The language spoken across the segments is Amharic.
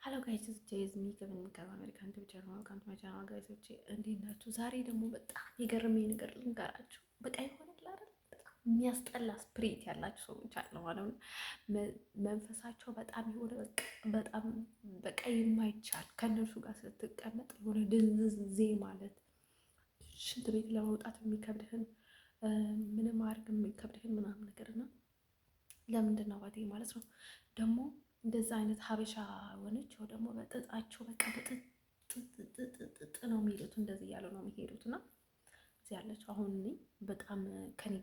ሀሎ ጋይስ ጀዝሚ ከሚቀርብ አሜሪካን ዩቲዩብ ቻናል ካንቱ ማቻናል ጋይሶች እንዴት ናችሁ? ዛሬ ደግሞ በጣም የገረመኝ ነገር ልንገራችሁ። በቃ ይሆናል አይደል? በጣም የሚያስጠላ ስፕሪት ያላችሁ ሰዎች አለ ማለት ነው። መንፈሳቸው በጣም የሆነ በጣም በቃ የማይቻል ከእነርሱ ጋር ስትቀመጥ የሆነ ድንዝዜ ማለት ሽንት ቤት ለመውጣት የሚከብድህን ምንም አድርግ የሚከብድህን ምናምን ነገርና ለምንድን ነው ባቴ ማለት ነው ደግሞ እንደዛ አይነት ሀበሻ ሆነች ደግሞ በጥጣቸው በቃ በጥጥ ነው የሚሉት። እንደዚህ እያሉ ነው የሚሄዱት። እና እዚህ ያለችው አሁን እኔ በጣም ከኔ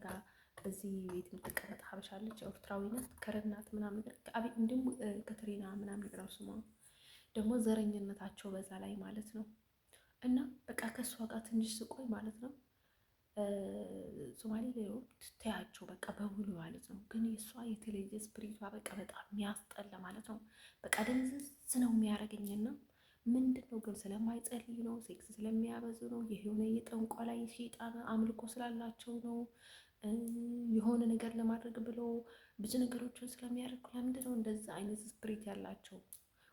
ጋር በዚህ ቤት የምትቀመጥ ሀበሻ አለች። ኤርትራዊነት ከረናት ምናምን ነገር እንዲሁም ከትሪና ምናምን ነገር ስሟ ደግሞ ዘረኝነታቸው በዛ ላይ ማለት ነው። እና በቃ ከእሷ ጋር ትንሽ ስቆይ ማለት ነው ሶማሌ ላይ ትታያቸው በቃ በሙሉ ማለት ነው። ግን የእሷ የተለየ ስፕሪቷ በቃ በጣም የሚያስጠላ ማለት ነው። በቃ ድንዝዝ ነው የሚያደርገኝና ምንድን ነው ግን ስለማይጸልይ ነው? ሴክስ ስለሚያበዙ ነው? የሆነ የጠንቋላ የሰይጣን አምልኮ ስላላቸው ነው? የሆነ ነገር ለማድረግ ብሎ ብዙ ነገሮችን ስለሚያደርጉ ለምንድን ነው እንደዛ አይነት ስፕሪት ያላቸው?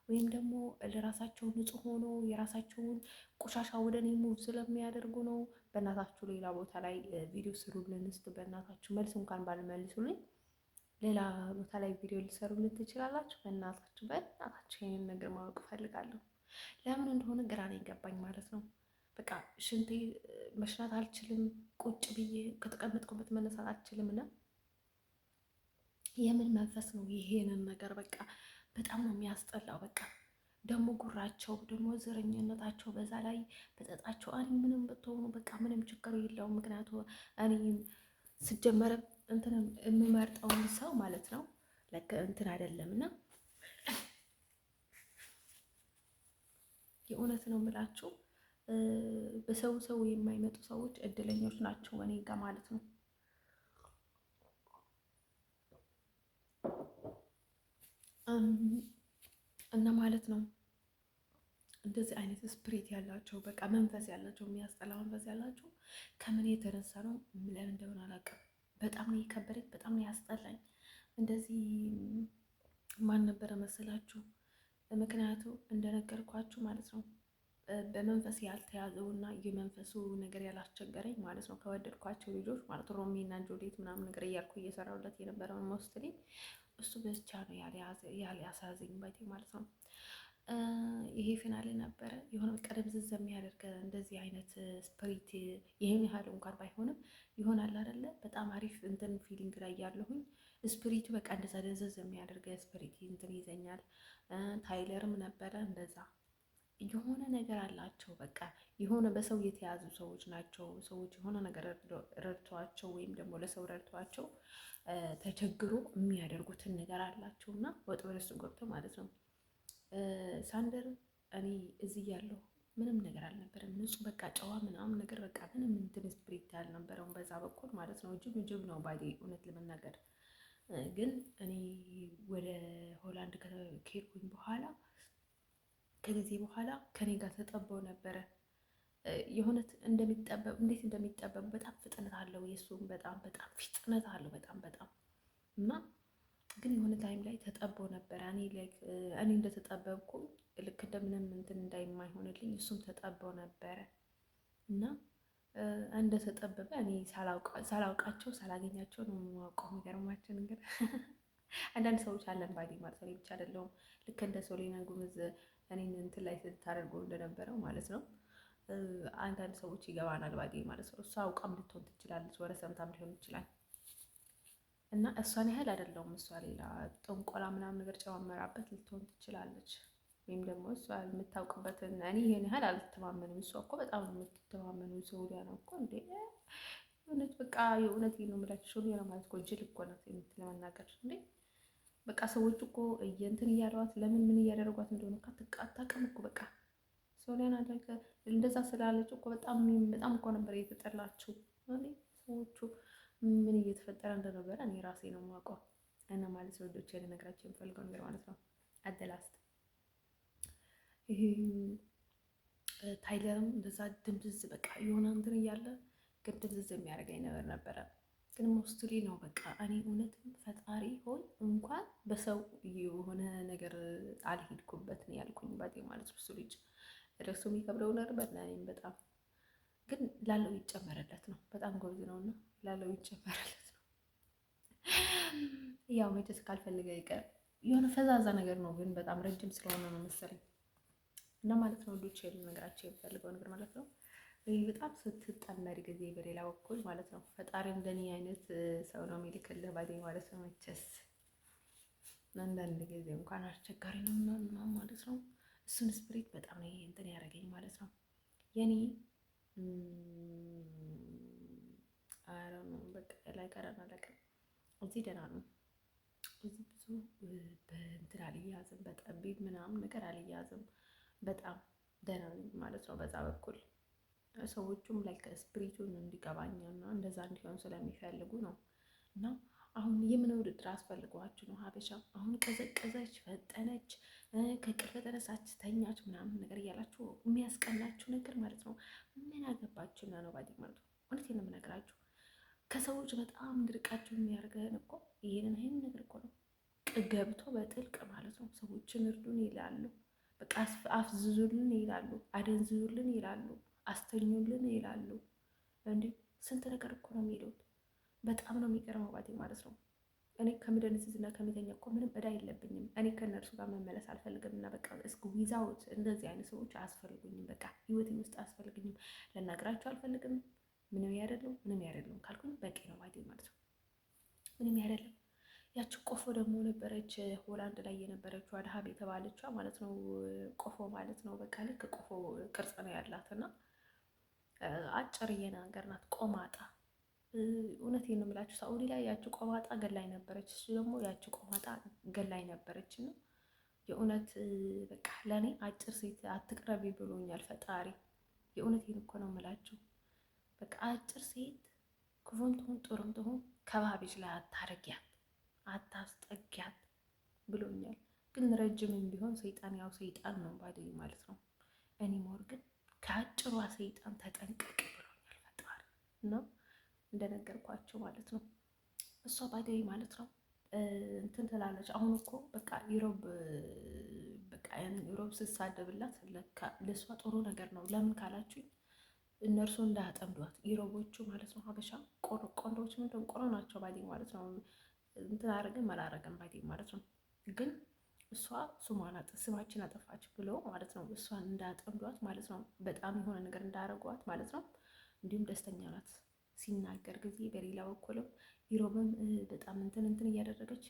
ወይም ደግሞ ለራሳቸው ንጹህ ሆኖ የራሳቸውን ቆሻሻ ወደ እኔ ሙቭ ስለሚያደርጉ ነው? በእናታችሁ ሌላ ቦታ ላይ ቪዲዮ ስሩልን እስቲ። በእናታችሁ መልስ እንኳን ባልመልሱልኝ ሌላ ቦታ ላይ ቪዲዮ ሊሰሩልን ትችላላችሁ። በእናታችሁ ይሄንን ነገር ማወቅ እፈልጋለሁ። ለምን እንደሆነ ግራ ነው የገባኝ ማለት ነው። በቃ ሽንቴ መሽናት አልችልም፣ ቁጭ ብዬ ከተቀመጥኩበት መነሳት አልችልም። እና የምን መንፈስ ነው ይሄንን ነገር በቃ በጣም ነው የሚያስጠላው። በቃ ደግሞ ጉራቸው ደግሞ ዘረኝነታቸው በዛ ላይ በጠጣቸው። እኔ ምንም ብትሆኑ በቃ ምንም ችግር የለውም። ምክንያቱ እኔ ስጀመረ እንትን የምመርጠውን ሰው ማለት ነው እንትን አይደለም። እና የእውነት ነው የምላችሁ በሰው የማይመጡ ሰዎች እድለኞች ናቸው እኔ ጋር ማለት ነው። እና ማለት ነው እንደዚህ አይነት ስፕሪት ያላቸው በቃ መንፈስ ያላቸው የሚያስጠላ መንፈስ ያላቸው ከምን የተነሳ ነው? ምን እንደሆነ አላውቅም። በጣም ነው የከበደኝ፣ በጣም ነው ያስጠላኝ። እንደዚህ ማን ነበረ መሰላችሁ? ምክንያቱ እንደነገርኳችሁ ማለት ነው በመንፈስ ያልተያዘውና የመንፈሱ ነገር ያላስቸገረኝ ማለት ነው ከወደድኳቸው ልጆች ማለት ሮሚና ጆሌት ምናምን ነገር እያልኩ እየሰራሁለት የነበረውን ሞስትሊ እሱ ብቻ ነው ያልያሳዘኝ ባይቴ ማለት ነው። ይሄ ፊናሌ ነበረ የሆነ በቃ ደብዝዝ የሚያደርግ እንደዚህ አይነት ስፕሪት ይሄን ያህል እንኳን ባይሆንም ይሆናል አይደለ? በጣም አሪፍ እንትን ፊሊንግ ላይ ያለሁኝ ስፕሪቱ በቃ እንደዛ ደዘዝ የሚያደርግ ስፕሪት እንትን ይዘኛል። ታይለርም ነበረ እንደዛ የሆነ ነገር አላቸው። በቃ የሆነ በሰው የተያዙ ሰዎች ናቸው። ሰዎች የሆነ ነገር ረድተዋቸው ወይም ደግሞ ለሰው ረድተዋቸው ተቸግሮ የሚያደርጉትን ነገር አላቸው እና ወጥ በለሱ ገብቶ ማለት ነው። ሳንደር እኔ እዚህ ያለሁ ምንም ነገር አልነበረም። ንጹህ በቃ ጨዋ ምናምን ነገር በቃ ምንም እንትን ስፕሪት አልነበረውም በዛ በኩል ማለት ነው። ጅብ ነው ባይ እውነት ለመናገር ግን እኔ ወደ ሆላንድ ከሄድኩኝ በኋላ ከጊዜ በኋላ ከኔ ጋር ተጠበው ነበረ። የሆነት እንደሚጠበብ እንዴት እንደሚጠበብ በጣም ፍጥነት አለው። የእሱም በጣም ፍጥነት አለው በጣም እና ግን የሆነ ታይም ላይ ተጠበው ነበረ። እኔ እንደተጠበብኩ ልክ እንደምንም እንትን እንዳይማይሆንልኝ እሱም ተጠበው ነበረ እና እንደተጠበበ እኔ ሳላውቃቸው ሳላገኛቸው ነው የማውቀው። የሚገርማቸው ነገር አንዳንድ ሰዎች አለን ባዲ ማለት ነው። ብቻ አይደለሁም ልክ እንደ ሶሊና ጉምዝ እኔን እንትን ላይ ስታደርገው እንደነበረው ማለት ነው። አንዳንድ ሰዎች ይገባናል ባዲ ማለት ነው። እሷ አውቃም ልትሆን ትችላለች፣ ወደ ሰምታም ሊሆን ይችላል። እና እሷን ያህል አይደለሁም። እሷ ሌላ ጥንቆላ ምናምን ነገር ጨማመራበት ልትሆን ትችላለች። ወይም ደግሞ እሷ የምታውቅበትን እኔ ይሄን ያህል አልተማመንም። እሷ እኮ በጣም የምትተማመኑ ሶሊያ ነው እኮ እንዴ! እውነት በቃ የእውነት ነው የምላችሁ። ሶሊያ ነው ማለት እኮ ጅል እኮ ናት ለመናገር እንዴ! በቃ ሰዎች እኮ እንትን እያሏት ለምን ምን እያደረጓት እንደሆነ አታውቅም እኮ በቃ ሶሊያን አደረገ እንደዛ ስላለች እኮ በጣም እኮ ነበር የተጠላችው። ሰዎቹ ምን እየተፈጠረ እንደነበረ እኔ ራሴ ነው የማውቀው። እና ማለት ወዶች ልነግራቸው የምፈልገው ነገር ማለት ነው አደላስት ይሄ ታይለርም እንደዛ ድምዝዝ በቃ የሆነ እንትን እያለ ግን ድምዝዝ የሚያደርገኝ ነገር ነበረ። ግን ሞስትሊ ነው በቃ እኔ እውነትም ፈጣሪ ሆይ እንኳን በሰው የሆነ ነገር አልሄድኩበት ነው ያልኩኝ ባዴ ማለት ነው። እሱ ልጅ እሱ የሚከብደው ነበር ለእኔም በጣም ግን ላለው ይጨመረለት ነው። በጣም ጎበዝ ነው እና ላለው ይጨመረለት ነው። ያው መቼስ ካልፈልገ ይቀር የሆነ ፈዛዛ ነገር ነው ግን በጣም ረጅም ስለሆነ ነው መሰለኝ እና ማለት ነው ዶች ነገራቸው የሚፈልገው ነገር ማለት ነው። በጣም ስትጠመድ ጊዜ በሌላ በኩል ማለት ነው ፈጣሪ እንደኔ አይነት ሰው ነው የሚልክልህ ባዴ ማለት ነው። መቼስ አንዳንድ ጊዜ እንኳን አስቸጋሪ ነው ምናምን ማለት ነው። እሱን ስፕሪት በጣም ነው እንትን ያደረገኝ ማለት ነው። የኔ አረ ነው በቃ ላይ ቀረና አለቀም። እዚህ ደህና ነው። እዚህ ብዙ በእንትን አልያዝም፣ በጠቢብ ምናምን ነገር አልያዝም። በጣም ደህና ነኝ ማለት ነው በዛ በኩል ሰዎቹም ላይክ ስፕሪቱን እንዲገባኝና እንደዛ እንዲሆን ስለሚፈልጉ ነው። እና አሁን የምን ውድድር አስፈልገዋችሁ ነው? ሀበሻ አሁን ቀዘቀዘች፣ ፈጠነች፣ ከቅርብ ተነሳች፣ ተኛች ምናምን ነገር እያላችሁ የሚያስቀናችሁ ነገር ማለት ነው። ምን አገባችሁና ነው ባዲ ማለት ነው። እውነቴን ነው የምነግራችሁ። ከሰዎች በጣም ድርቃችሁ የሚያደርገን እኮ ይህንን ነገር እኮ ነው። ገብቶ በጥልቅ ማለት ነው። ሰዎችን እርዱን ይላሉ፣ በቃ አፍዝዙልን ይላሉ፣ አደንዝዙልን ይላሉ፣ አስተኙልን ይላሉ። እንዴ ስንት ነገር እኮ ነው የሚሉት። በጣም ነው የሚገርመው ባቴ ማለት ነው። እኔ ከምደንዝዝና ከሚተኛ እኮ ምንም እዳ የለብኝም። እኔ ከእነርሱ ጋር መመለስ አልፈልግም እና በቃ እስኪ ዊዛውት እንደዚህ አይነት ሰዎች አያስፈልጉኝም። በቃ ህይወቴ ውስጥ አያስፈልጉኝም። ልናገራቸው አልፈልግም። ምንም ያደለው ምንም ያደለው ካልኩኝ በቂ ነው ባቴ ማለት ነው። ምንም ያደለም። ያቺ ቆፎ ደግሞ ነበረች ሆላንድ ላይ የነበረችው አድሃብ የተባለችዋ ማለት ነው። ቆፎ ማለት ነው በቃ ልክ ቆፎ ቅርጽ ነው ያላት እና አጭርዬ ነገር ናት። ቆማጣ እውነቴን ነው የምላችሁ። ሳኡዲ ላይ ያቺ ቆማጣ ገላይ ነበረች፣ እሱ ደግሞ ያቺ ቆማጣ ገላይ ነበረች። እና የእውነት በቃ ለእኔ አጭር ሴት አትቅረቢ ብሎኛል ፈጣሪ። የእውነቴን እኮ ነው የምላችሁ። በቃ አጭር ሴት ክፉም ትሁን ጥሩም ትሁን ከባቢሽ ላይ አታርጊያት፣ አታስጠጊያት ብሎኛል። ግን ረጅምም ቢሆን ሰይጣን ያው ሰይጣን ነው ባዴ ማለት ነው። እኔ ሞር ግን ከአጭሯ ሰይጣን ተጠንቀቅ ብሎኛል ፈጣሪ። እና እንደነገርኳቸው ማለት ነው እሷ ባዴ ማለት ነው እንትን ትላለች። አሁን እኮ በቃ ኢሮብ ስሳደብላት ለእሷ ጥሩ ነገር ነው። ለምን ካላችሁኝ እነርሱ እንዳያጠምዷት ኢሮቦቹ ማለት ነው። ሀበሻ ቆንዶች ምንድን ቆሮ ናቸው ባዴ ማለት ነው። እንትን አያደርግም አላረገም ባዴ ማለት ነው። ግን እሷ ስማችን አጠፋች ብሎ ማለት ነው። እሷን እንዳያጠምዷት ማለት ነው። በጣም የሆነ ነገር እንዳያረጓት ማለት ነው። እንዲሁም ደስተኛ ናት ሲናገር ጊዜ። በሌላ በኩልም ኢሮብም በጣም እንትን እያደረገች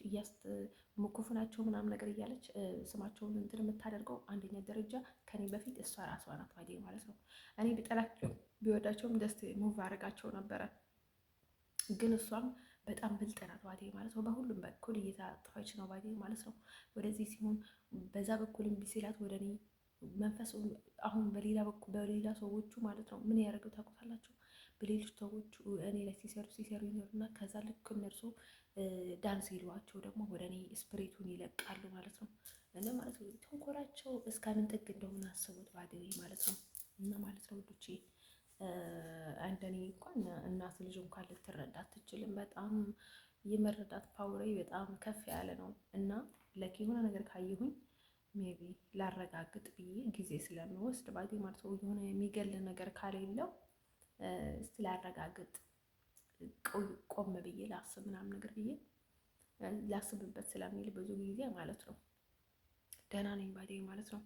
መኮፍናቸው ምናምን ነገር እያለች ስማቸውን እንትን የምታደርገው አንደኛ ደረጃ ከኔ በፊት እሷ ራሷ ናት ባዴ ማለት ነው። እኔ ቢጠላቸው ቢወዳቸውም ደስ ሙቭ አድርጋቸው ነበረ። ግን እሷም በጣም ብልጥ ናት ባዴ ማለት ነው። በሁሉም በኩል እየታጠፈች ነው ባዴ ማለት ነው። ወደዚህ ሲሆን በዛ በኩልም ቢሲላት ወደ እኔ መንፈስ አሁን በሌላ ሰዎቹ ማለት ነው ምን ያደርገው ታውቁታላችሁ? በሌሎች ሰዎቹ እኔ ላይ ሲሰሩ ይኖሩና ከዛ ልክ እነርሱ ዳንስ ይሏቸው ደግሞ ወደ እኔ ስፕሪቱን ይለቃሉ ማለት ነው። እና ማለት ነው ተንኮላቸው እስከምን ጥግ እንደሆነ አስቡት ባዴ ማለት ነው። እና ማለት ነው ውዶቼ እንደኔ እንኳን እናት ልጅ እንኳን ልትረዳ አትችልም። በጣም የመረዳት ፓወሬ በጣም ከፍ ያለ ነው። እና ለክ የሆነ ነገር ካየሁኝ ሜቢ ላረጋግጥ ብዬ ጊዜ ስለምወስድ ባዴ ማለት ነው። የሆነ የሚገል ነገር ካሌለው ስላረጋግጥ ቆም ብዬ ላስብ ምናምን ነገር ብዬ ላስብበት ስለሚል ብዙ ጊዜ ማለት ነው ደህና ነኝ ባዴ ማለት ነው።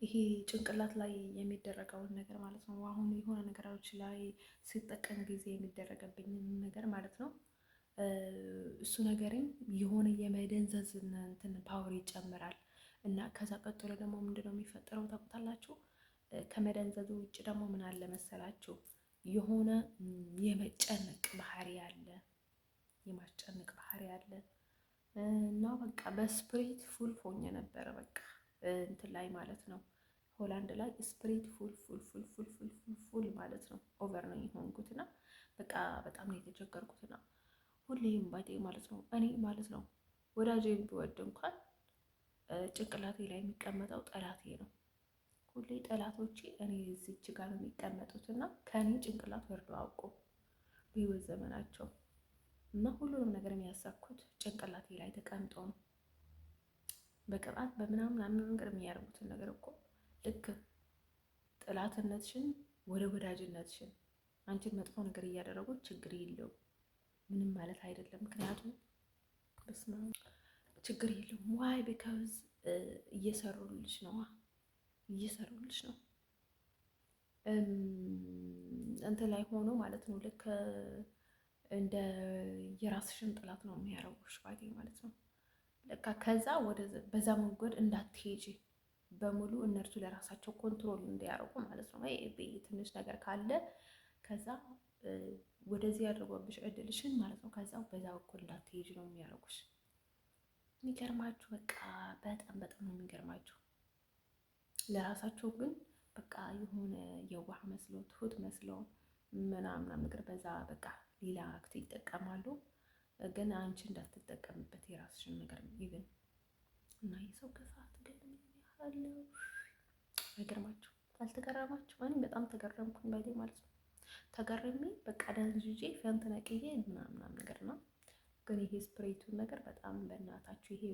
ይሄ ጭንቅላት ላይ የሚደረገውን ነገር ማለት ነው። አሁን የሆነ ነገሮች ላይ ሲጠቀም ጊዜ የሚደረገብኝ ነገር ማለት ነው። እሱ ነገርም የሆነ የመደንዘዝ እንትን ፓወር ይጨምራል። እና ከዛ ቀጥሎ ደግሞ ምንድነው የሚፈጠረው ታውቁታላችሁ? ከመደንዘዙ ውጭ ደግሞ ምን አለ መሰላችሁ? የሆነ የመጨነቅ ባህሪ አለ፣ የማስጨነቅ ባህሪ አለ። እና በቃ በስፕሪት ፉል ሆኜ ነበረ በቃ እንትን ላይ ማለት ነው። ሆላንድ ላይ ስፕሪት ፉል ማለት ነው። ኦቨር ነው የሆንኩትና በቃ በጣም ነው የተቸገርኩትና ሁሌም ባዴ ማለት ነው። እኔ ማለት ነው ወዳጄን ብወድ እንኳን ጭንቅላቴ ላይ የሚቀመጠው ጠላቴ ነው። ሁሌ ጠላቶቼ እኔ እዚች ጋር ነው የሚቀመጡትና ከእኔ ጭንቅላት ወርዶ አውቁ በህይወት ዘመናቸው እና ሁሉንም ነገር የሚያሳኩት ጭንቅላቴ ላይ ተቀምጦ ነው። በቅባት በምናምን ነገር የሚያደርጉትን ነገር እኮ ልክ ጥላትነትሽን ወደ ወዳጅነትሽን አንቺን መጥፎ ነገር እያደረጉት ችግር የለውም ምንም ማለት አይደለም። ምክንያቱም በስመ አብ ችግር የለውም። ዋይ ቢካዝ እየሰሩልሽ ነው እንትን ላይ ሆኖ ማለት ነው። ልክ እንደ የራስሽን ጥላት ነው የሚያረጉሽ ባይ ማለት ነው። በቃ ከዛ ወደ በዛ መንገድ እንዳትሄጂ በሙሉ እነርሱ ለራሳቸው ኮንትሮል እንዲያደርጉ ማለት ነው። ትንሽ ነገር ካለ ከዛ ወደዚህ ያደርጓብሽ እድልሽን ማለት ነው። ከዛ በዛ በኩል እንዳትሄጂ ነው የሚያደርጉሽ። የሚገርማችሁ በቃ በጣም በጣም ነው የሚገርማችሁ። ለራሳቸው ግን በቃ የሆነ የዋህ መስለው ትሁት መስለው ምናምን ነገር በዛ በቃ ሌላ አክት ይጠቀማሉ። ግን አንቺ እንዳትጠቀምበት የራስሽን ነገር ይብን እና የሰው ክፋት ግን ያለው አይገርማችሁ? አልተገረማችሁ? እኔ በጣም ተገረምኩኝ ባይዴ ማለት ነው። ተገረሚ በቃ ደንዝዤ ፈንት ነቅዬ ምናምን ነገር ነው። ግን ይሄ ስፕሬቱን ነገር በጣም በእናታችሁ ይሄ